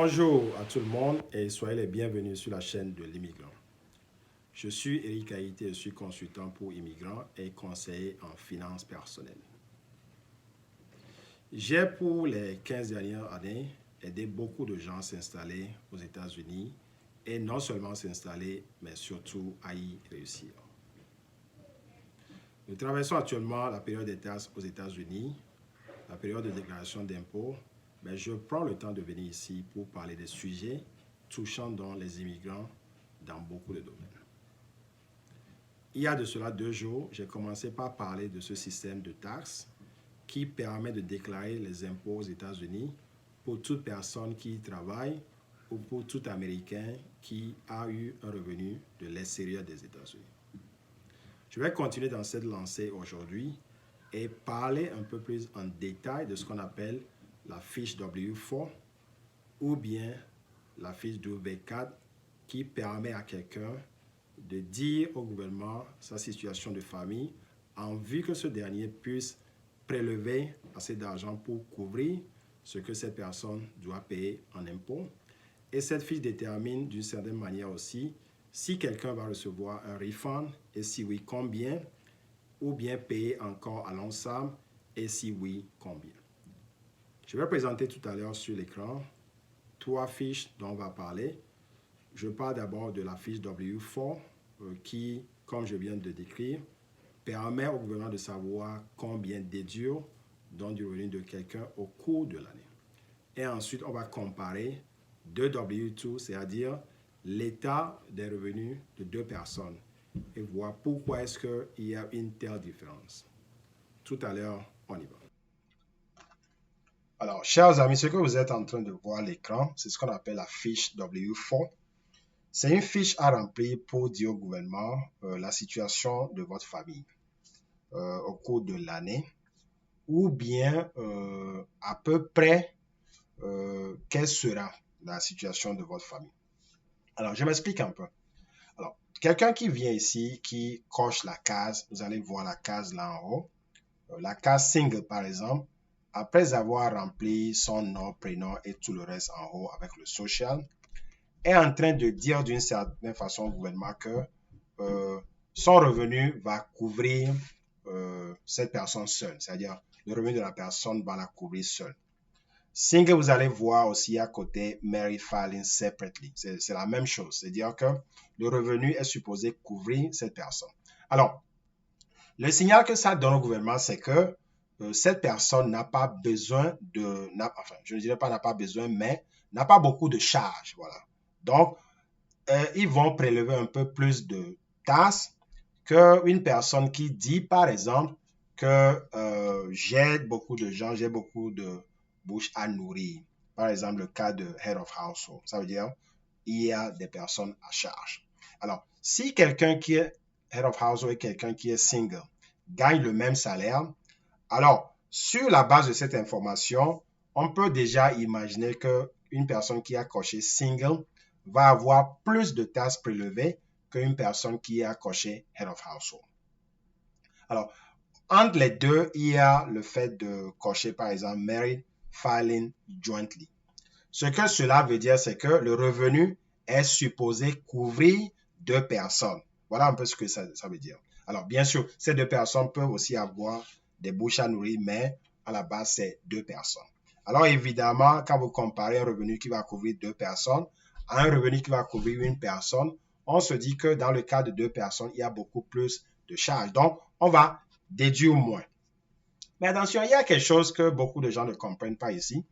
Bonjour à tout le monde et soyez les bienvenus sur la chaîne de l'immigrant. Je suis Eric Haïté, je suis consultant pour immigrants et conseiller en finances personnelles. J'ai pour les 15 dernières années aidé beaucoup de gens à s'installer aux États-Unis et non seulement s'installer, mais surtout à y réussir. Nous traversons actuellement la période des taxes aux États-Unis, la période de déclaration d'impôts, mais je prends le temps de venir ici pour parler des sujets touchant donc les immigrants dans beaucoup de domaines. Il y a de cela 2 jours, j'ai commencé par parler de ce système de taxes qui permet de déclarer les impôts aux États-Unis pour toute personne qui y travaille ou pour tout Américain qui a eu un revenu de l'extérieur des États-Unis. Je vais continuer dans cette lancée aujourd'hui et parler un peu plus en détail de ce qu'on appelle la fiche W4 ou bien la fiche W4 qui permet à quelqu'un de dire au gouvernement sa situation de famille en vue que ce dernier puisse prélever assez d'argent pour couvrir ce que cette personne doit payer en impôts. Et cette fiche détermine d'une certaine manière aussi si quelqu'un va recevoir un refund et si oui, combien, ou bien payer encore à l'ensemble et si oui, combien. Je vais présenter tout à l'heure sur l'écran 3 fiches dont on va parler. Je parle d'abord de la fiche W4 qui, comme je viens de décrire, permet au gouvernement de savoir combien déduire donc du revenu de quelqu'un au cours de l'année. Et ensuite, on va comparer 2 W2, c'est-à-dire l'état des revenus de 2 personnes et voir pourquoi est-ce qu'il y a une telle différence. Tout à l'heure, on y va. Alors, chers amis, ce que vous êtes en train de voir à l'écran, c'est ce qu'on appelle la fiche W4. C'est une fiche à remplir pour dire au gouvernement la situation de votre famille au cours de l'année ou bien à peu près quelle sera la situation de votre famille. Alors, je m'explique un peu. Alors, quelqu'un qui vient ici, qui coche la case, vous allez voir la case là en haut, la case single par exemple, après avoir rempli son nom, prénom et tout le reste en haut avec le social, est en train de dire d'une certaine façon au gouvernement que son revenu va couvrir cette personne seule, c'est-à-dire le revenu de la personne va la couvrir seule. Single, vous allez voir aussi à côté Married Filing Separately. C'est la même chose, c'est-à-dire que le revenu est supposé couvrir cette personne. Alors, le signal que ça donne au gouvernement, c'est que cette personne n'a pas besoin enfin, je ne dirais pas n'a pas besoin, mais n'a pas beaucoup de charges, voilà. Donc, ils vont prélever un peu plus de taxes qu'une personne qui dit, par exemple, que j'aide beaucoup de gens, j'ai beaucoup de bouche à nourrir. Par exemple, le cas de Head of Household. Ça veut dire, il y a des personnes à charge. Alors, si quelqu'un qui est Head of Household et quelqu'un qui est single gagne le même salaire, alors, sur la base de cette information, on peut déjà imaginer qu'une personne qui a coché single va avoir plus de taxes prélevées qu'une personne qui a coché Head of Household. Alors, entre les deux, il y a le fait de cocher, par exemple, Married Filing Jointly. Ce que cela veut dire, c'est que le revenu est supposé couvrir 2 personnes. Voilà un peu ce que ça veut dire. Alors, bien sûr, ces 2 personnes peuvent aussi avoir des bouches à nourrir, mais à la base, c'est 2 personnes. Alors, évidemment, quand vous comparez un revenu qui va couvrir 2 personnes à un revenu qui va couvrir 1 personne, on se dit que dans le cas de 2 personnes, il y a beaucoup plus de charges. Donc, on va déduire moins. Mais attention, il y a quelque chose que beaucoup de gens ne comprennent pas ici.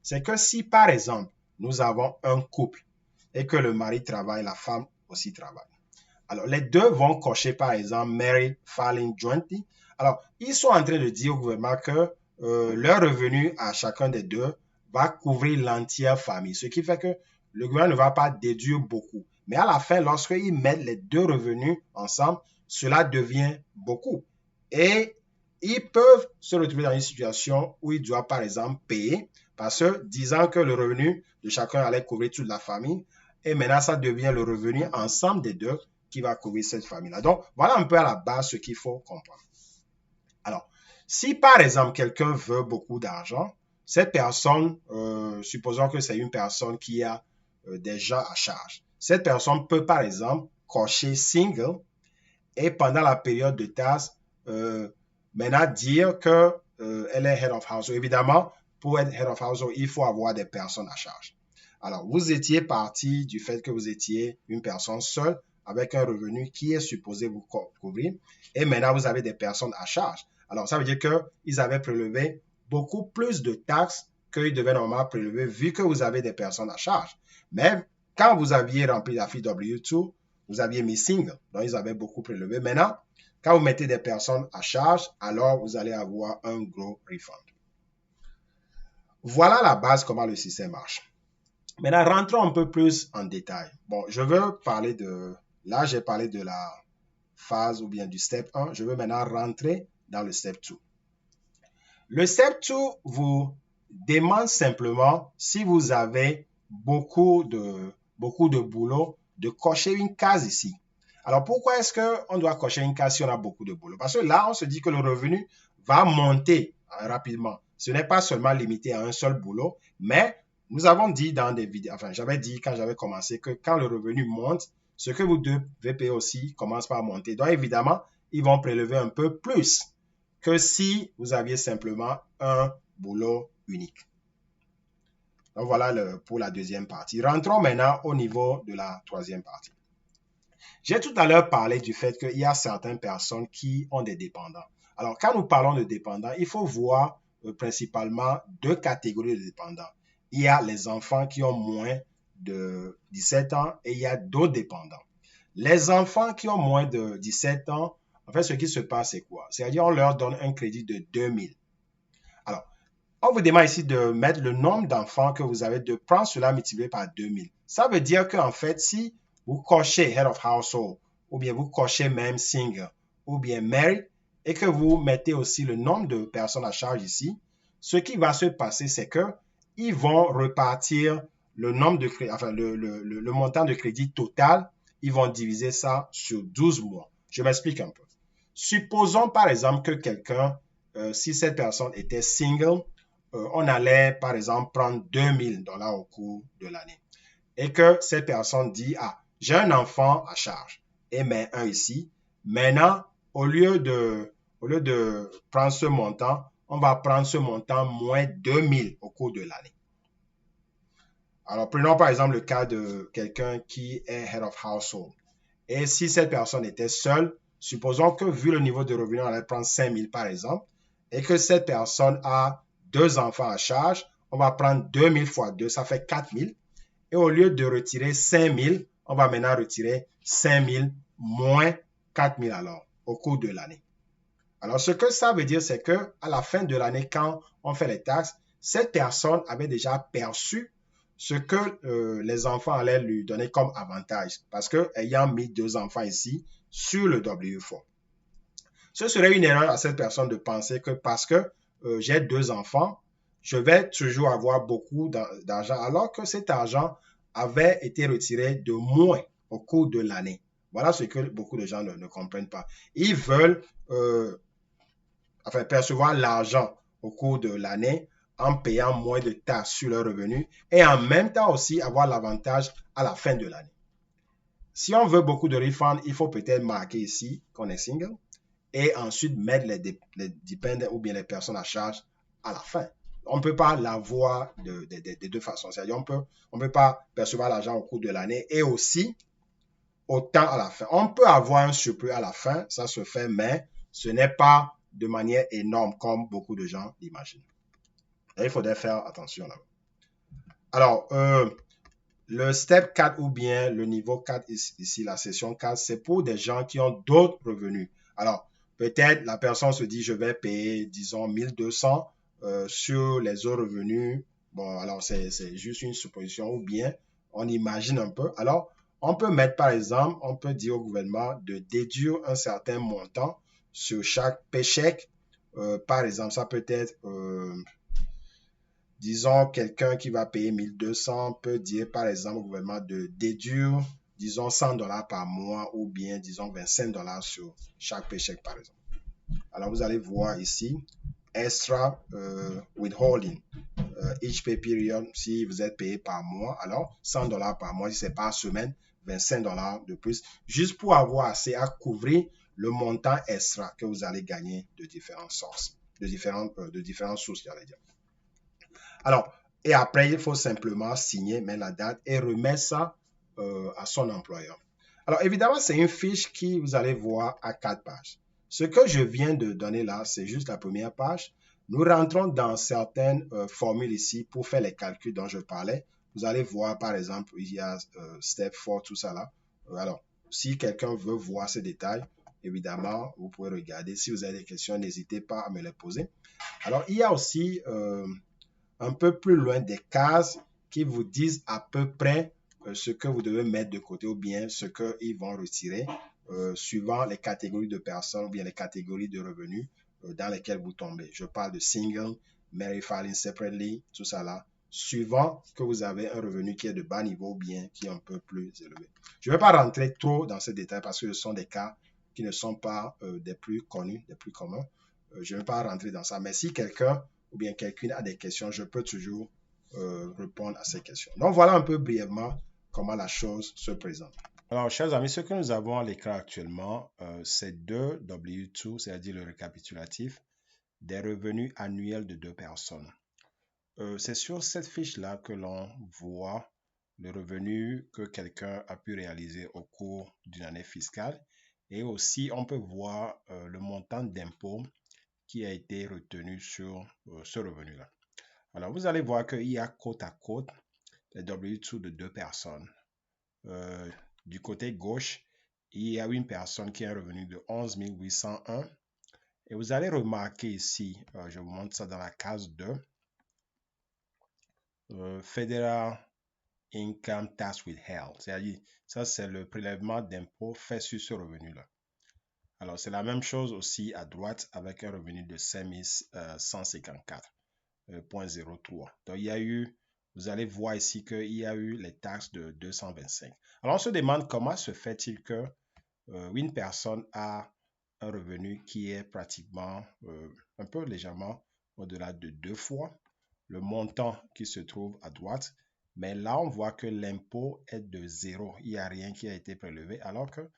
C'est que si, par exemple, nous avons un couple et que le mari travaille, la femme aussi travaille. Alors, les deux vont cocher, par exemple, Married Filing Jointly. Alors, ils sont en train de dire au gouvernement que leur revenu à chacun des deux va couvrir l'entière famille. Ce qui fait que le gouvernement ne va pas déduire beaucoup. Mais à la fin, lorsqu'ils mettent les 2 revenus ensemble, cela devient beaucoup. Et ils peuvent se retrouver dans une situation où ils doivent, par exemple, payer parce que disant que le revenu de chacun allait couvrir toute la famille, et maintenant, ça devient le revenu ensemble des deux qui va couvrir cette famille-là. Donc, voilà un peu à la base ce qu'il faut comprendre. Alors, si par exemple, quelqu'un veut beaucoup d'argent, cette personne, supposons que c'est une personne qui a des gens à charge. Cette personne peut, par exemple, cocher single et pendant la période de tasse, maintenant dire que elle est head of household. Évidemment, pour être head of household, il faut avoir des personnes à charge. Alors, vous étiez parti du fait que vous étiez une personne seule avec un revenu qui est supposé vous couvrir et maintenant vous avez des personnes à charge. Alors, ça veut dire qu'ils avaient prélevé beaucoup plus de taxes qu'ils devaient normalement prélever vu que vous avez des personnes à charge. Mais quand vous aviez rempli la fiche W2, vous aviez mis single, donc ils avaient beaucoup prélevé. Maintenant, quand vous mettez des personnes à charge, alors vous allez avoir un gros refund. Voilà la base, comment le système marche. Maintenant, rentrons un peu plus en détail. Bon, je veux parler de... Là, j'ai parlé de la phase ou bien du step 1. Je veux maintenant rentrer dans le step 2. Le step 2 vous demande simplement, si vous avez beaucoup de boulot, de cocher une case ici. Alors, pourquoi est-ce qu'on doit cocher une case si on a beaucoup de boulot? Parce que là, on se dit que le revenu va monter rapidement. Ce n'est pas seulement limité à un seul boulot, mais nous avons dit dans des vidéos, enfin, j'avais dit quand j'avais commencé que quand le revenu monte, ce que vous devez payer aussi commence par monter. Donc, évidemment, ils vont prélever un peu plus que si vous aviez simplement un boulot unique. Donc, voilà pour la deuxième partie. Rentrons maintenant au niveau de la troisième partie. J'ai tout à l'heure parlé du fait qu'il y a certaines personnes qui ont des dépendants. Alors, quand nous parlons de dépendants, il faut voir principalement deux catégories de dépendants. Il y a les enfants qui ont moins de 17 ans et il y a d'autres dépendants. Les enfants qui ont moins de 17 ans, en fait, ce qui se passe, c'est quoi? C'est-à-dire, on leur donne un crédit de 2000. Alors, on vous demande ici de mettre le nombre d'enfants que vous avez, de prendre cela multiplié par 2000. Ça veut dire qu'en fait, si vous cochez Head of Household, ou bien vous cochez même Single, ou bien Married, et que vous mettez aussi le nombre de personnes à charge ici, ce qui va se passer, c'est qu'ils vont repartir le nombre de enfin, le montant de crédit total, ils vont diviser ça sur 12 mois. Je m'explique un peu. Supposons par exemple que quelqu'un, si cette personne était single, on allait par exemple prendre 2000 $ au cours de l'année. Et que cette personne dit, ah, j'ai un enfant à charge et met un ici. Maintenant, au lieu de prendre ce montant, on va prendre ce montant moins 2000 au cours de l'année. Alors, prenons par exemple le cas de quelqu'un qui est Head of Household. Et si cette personne était seule, supposons que vu le niveau de revenu, on allait prendre 5000 par exemple, et que cette personne a 2 enfants à charge, on va prendre 2000 fois 2, ça fait 4000. Et au lieu de retirer 5000, on va maintenant retirer 5000 moins 4000 alors, au cours de l'année. Alors, ce que ça veut dire, c'est qu'à la fin de l'année, quand on fait les taxes, cette personne avait déjà perçu ce que les enfants allaient lui donner comme avantage. Parce qu'ayant mis 2 enfants ici sur le W4. Ce serait une erreur à cette personne de penser que parce que j'ai 2 enfants, je vais toujours avoir beaucoup d'argent, alors que cet argent avait été retiré de moins au cours de l'année. Voilà ce que beaucoup de gens ne comprennent pas. Ils veulent percevoir l'argent au cours de l'année en payant moins de taxes sur leurs revenus et en même temps aussi avoir l'avantage à la fin de l'année. Si on veut beaucoup de refunds, il faut peut-être marquer ici qu'on est single et ensuite mettre les dependents ou bien les personnes à charge à la fin. On ne peut pas l'avoir de deux façons. C'est-à-dire on peut pas percevoir l'argent au cours de l'année et aussi autant à la fin. On peut avoir un surplus à la fin, ça se fait, mais ce n'est pas de manière énorme comme beaucoup de gens l'imaginent. Il faudrait faire attention là. Alors, le step 4 ou bien le niveau 4 ici, la session 4, c'est pour des gens qui ont d'autres revenus. Alors, peut-être la personne se dit, je vais payer, disons, 1200 sur les autres revenus. Bon, alors c'est juste une supposition ou bien on imagine un peu. Alors, on peut mettre, par exemple, on peut dire au gouvernement de déduire un certain montant sur chaque paycheck. Par exemple, ça peut être, disons, quelqu'un qui va payer 1200 peut dire, par exemple, au gouvernement de déduire, disons, 100 $ par mois ou bien, disons, 25 $ sur chaque paycheck, par exemple. Alors, vous allez voir ici, extra withholding. each pay period, si vous êtes payé par mois, alors $100 par mois, si c'est par semaine, $25 de plus, juste pour avoir assez à couvrir le montant extra que vous allez gagner de différentes sources, de différentes sources, j'allais dire. Alors, et après, il faut simplement signer, mettre la date et remettre ça à son employeur. Alors, évidemment, c'est une fiche qui, vous allez voir, à 4 pages. Ce que je viens de donner là, c'est juste la première page. Nous rentrons dans certaines formules ici pour faire les calculs dont je parlais. Vous allez voir, par exemple, il y a step 4, tout ça là. Alors, si quelqu'un veut voir ces détails, évidemment, vous pouvez regarder. Si vous avez des questions, n'hésitez pas à me les poser. Alors, il y a aussi un peu plus loin des cases qui vous disent à peu près ce que vous devez mettre de côté ou bien ce qu'ils vont retirer suivant les catégories de personnes ou bien les catégories de revenus dans lesquelles vous tombez. Je parle de single, married filing separately, tout ça là, suivant que vous avez un revenu qui est de bas niveau ou bien qui est un peu plus élevé. Je ne vais pas rentrer trop dans ces détails parce que ce sont des cas qui ne sont pas des plus connus, des plus communs. Je ne vais pas rentrer dans ça, mais si quelqu'un ou bien quelqu'un a des questions, je peux toujours répondre à ces questions. Donc, voilà un peu brièvement comment la chose se présente. Alors, chers amis, ce que nous avons à l'écran actuellement, c'est deux W2, c'est-à-dire le récapitulatif des revenus annuels de deux personnes. C'est sur cette fiche-là que l'on voit le revenu que quelqu'un a pu réaliser au cours d'une année fiscale et aussi on peut voir le montant d'impôt qui a été retenu sur ce revenu-là. Alors, vous allez voir qu'il y a côte à côte les W2 de deux personnes. Du côté gauche, il y a une personne qui a un revenu de 11 801. Et vous allez remarquer ici, je vous montre ça dans la case 2, Federal Income Tax Withheld. C'est-à-dire, ça c'est le prélèvement d'impôt fait sur ce revenu-là. Alors, c'est la même chose aussi à droite avec un revenu de 5 154,03. Donc, il y a eu, vous allez voir ici qu'il y a eu les taxes de 225. Alors, on se demande comment se fait-il que une personne a un revenu qui est pratiquement un peu légèrement au-delà de 2 fois le montant qui se trouve à droite. Mais là, on voit que l'impôt est de 0. Il n'y a rien qui a été prélevé, alors que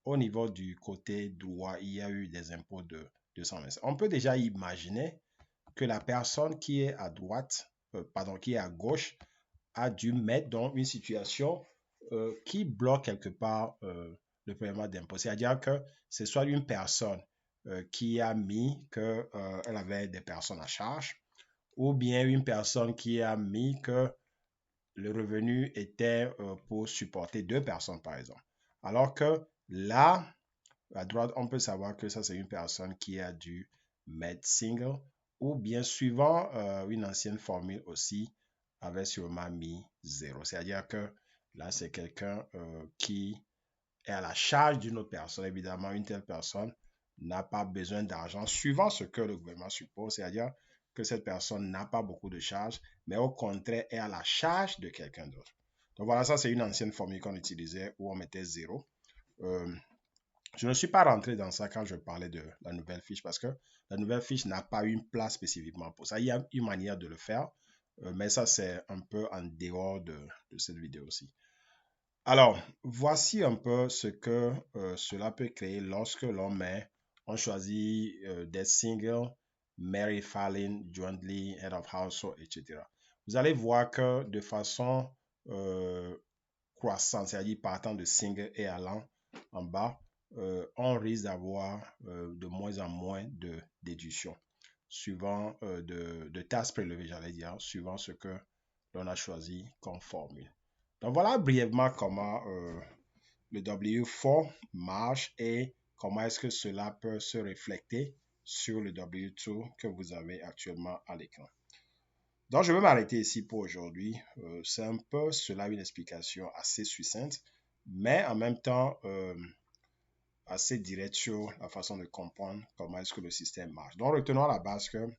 au niveau du côté droit, il y a eu des impôts de 225. On peut déjà imaginer que la personne qui est à droite, qui est à gauche, a dû mettre dans une situation qui bloque quelque part le paiement d'impôt. C'est-à-dire que c'est soit une personne qui a mis qu'elle avait des personnes à charge, ou bien une personne qui a mis que le revenu était pour supporter deux personnes, par exemple. Alors que là, à droite, on peut savoir que ça, c'est une personne qui a dû mettre single, ou bien suivant une ancienne formule aussi, avait sûrement mis 0. C'est-à-dire que là, c'est quelqu'un qui est à la charge d'une autre personne. Évidemment, une telle personne n'a pas besoin d'argent, suivant ce que le gouvernement suppose, c'est-à-dire que cette personne n'a pas beaucoup de charges, mais au contraire est à la charge de quelqu'un d'autre. Donc voilà, ça c'est une ancienne formule qu'on utilisait où on mettait 0. Je ne suis pas rentré dans ça quand je parlais de la nouvelle fiche parce que la nouvelle fiche n'a pas une place spécifiquement pour ça. Il y a une manière de le faire, mais ça c'est un peu en dehors de cette vidéo aussi. Alors, voici un peu ce que cela peut créer lorsque on choisit des singles, married, filing, jointly, head of household, etc. Vous allez voir que de façon croissante, c'est-à-dire partant de single et allant en bas, on risque d'avoir de moins en moins de déductions, suivant de taxes prélevées, j'allais dire, suivant ce que l'on a choisi comme formule. Donc voilà brièvement comment le W4 marche et comment est-ce que cela peut se refléter sur le W2 que vous avez actuellement à l'écran. Donc je vais m'arrêter ici pour aujourd'hui. C'est un peu cela une explication assez succincte, mais en même temps assez directe sur la façon de comprendre comment est-ce que le système marche. Donc retenons à la base que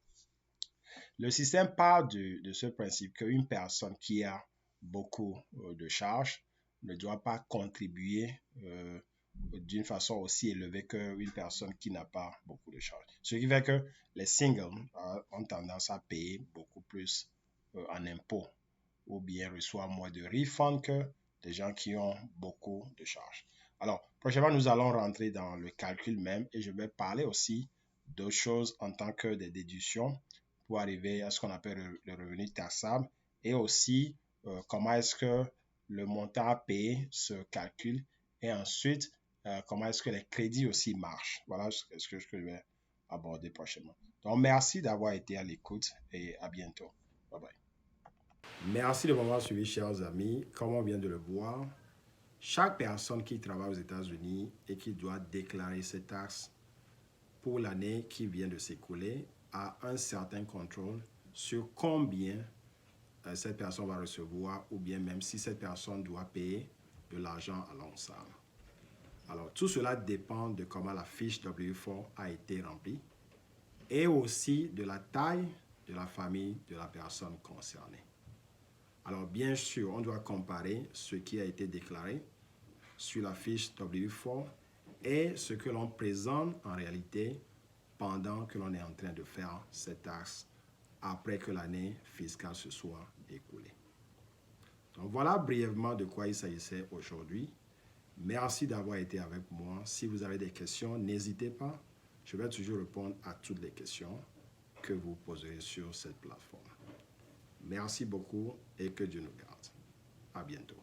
le système part de ce principe qu'une personne qui a beaucoup de charges ne doit pas contribuer d'une façon aussi élevée qu'une personne qui n'a pas beaucoup de charges. Ce qui fait que les singles ont tendance à payer beaucoup plus en impôts ou bien reçoivent moins de refund que des gens qui ont beaucoup de charges. Alors, prochainement, nous allons rentrer dans le calcul même et je vais parler aussi d'autres choses en tant que des déductions pour arriver à ce qu'on appelle le revenu taxable et aussi comment est-ce que le montant à payer se calcule et ensuite comment est-ce que les crédits aussi marchent. Voilà ce que je vais aborder prochainement. Donc, merci d'avoir été à l'écoute et à bientôt. Bye bye. Merci de m'avoir suivi, chers amis. Comme on vient de le voir, chaque personne qui travaille aux États-Unis et qui doit déclarer ses taxes pour l'année qui vient de s'écouler a un certain contrôle sur combien cette personne va recevoir ou bien même si cette personne doit payer de l'argent à l'ensemble. Alors, tout cela dépend de comment la fiche W4 a été remplie et aussi de la taille de la famille de la personne concernée. Alors, bien sûr, on doit comparer ce qui a été déclaré sur la fiche W4 et ce que l'on présente en réalité pendant que l'on est en train de faire cette taxe après que l'année fiscale se soit écoulée. Donc, voilà brièvement de quoi il s'agissait aujourd'hui. Merci d'avoir été avec moi. Si vous avez des questions, n'hésitez pas. Je vais toujours répondre à toutes les questions que vous poserez sur cette plateforme. Merci beaucoup et que Dieu nous garde. À bientôt.